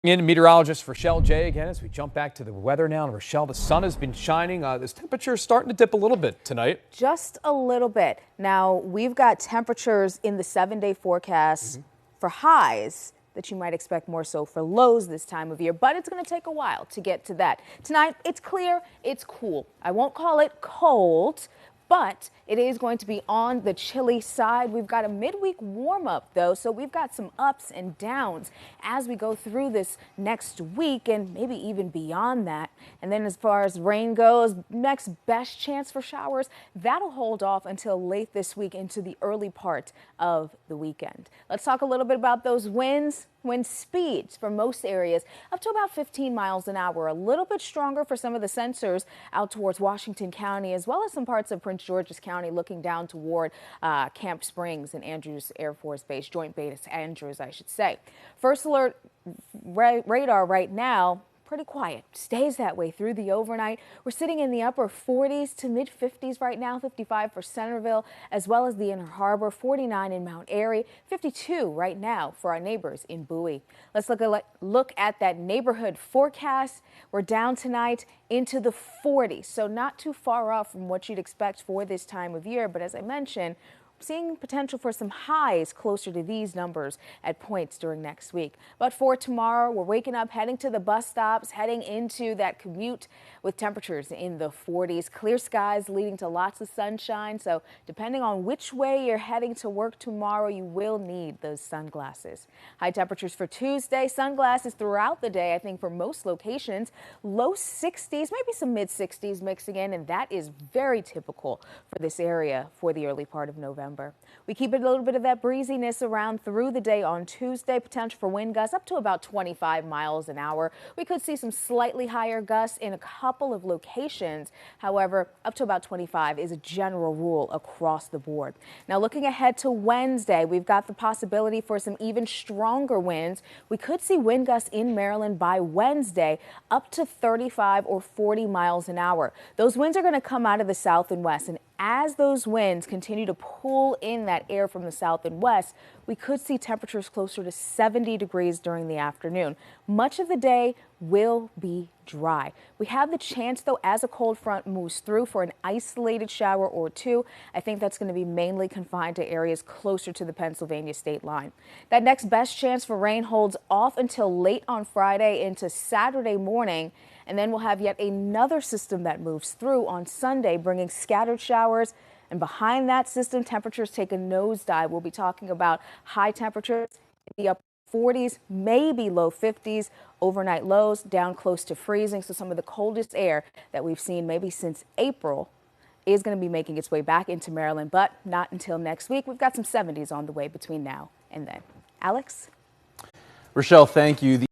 In meteorologist Rochelle Jay again as we jump back to the weather now. And Rochelle, the sun has been shining. This temperature is starting to dip a little bit tonight. Just a little bit. Now, we've got temperatures in the 7-day forecast for highs that you might expect more so for lows this time of year, but it's going to take a while to get to that. Tonight, it's clear, it's cool. I won't call it cold, but it is going to be on the chilly side. We've got a midweek warm up though, so we've got some ups and downs as we go through this next week and maybe even beyond that. And then as far as rain goes, next best chance for showers, that'll hold off until late this week into the early part of the weekend. Let's talk a little bit about those winds. Wind speeds for most areas up to about 15 miles an hour, a little bit stronger for some of the sensors out towards Washington County, as well as some parts of Prince George's County looking down toward Camp Springs and Andrews Air Force Base, Joint Base Andrews, I should say. First alert radar right now, pretty quiet. Stays that way through the overnight. We're sitting in the upper 40s to mid 50s right now, 55 for Centerville, as well as the Inner Harbor, 49 in Mount Airy, 52 right now for our neighbors in Bowie. Let's look at that neighborhood forecast. We're down tonight into the 40s, so not too far off from what you'd expect for this time of year. But as I mentioned, seeing potential for some highs closer to these numbers at points during next week. But for tomorrow, we're waking up, heading to the bus stops, heading into that commute with temperatures in the 40s. Clear skies leading to lots of sunshine. So depending on which way you're heading to work tomorrow, you will need those sunglasses. High temperatures for Tuesday, sunglasses throughout the day, I think for most locations. Low 60s, maybe some mid 60s mixing in, and that is very typical for this area for the early part of November. We keep a little bit of that breeziness around through the day on Tuesday. Potential for wind gusts up to about 25 miles an hour. We could see some slightly higher gusts in a couple of locations. However, up to about 25 is a general rule across the board. Now, looking ahead to Wednesday, we've got the possibility for some even stronger winds. We could see wind gusts in Maryland by Wednesday up to 35 or 40 miles an hour. Those winds are going to come out of the south and west, and as those winds continue to pull in that air from the south and west, we could see temperatures closer to 70 degrees during the afternoon. Much of the day will be dry. We have the chance, though, as a cold front moves through for an isolated shower or two. I think that's going to be mainly confined to areas closer to the Pennsylvania state line. That next best chance for rain holds off until late on Friday into Saturday morning. And then we'll have yet another system that moves through on Sunday, bringing scattered showers. And behind that system, temperatures take a nosedive. We'll be talking about high temperatures in the upper 40s, maybe low 50s, overnight lows down close to freezing. So some of the coldest air that we've seen maybe since April is going to be making its way back into Maryland, but not until next week. We've got some 70s on the way between now and then. Alex? Rochelle, thank you.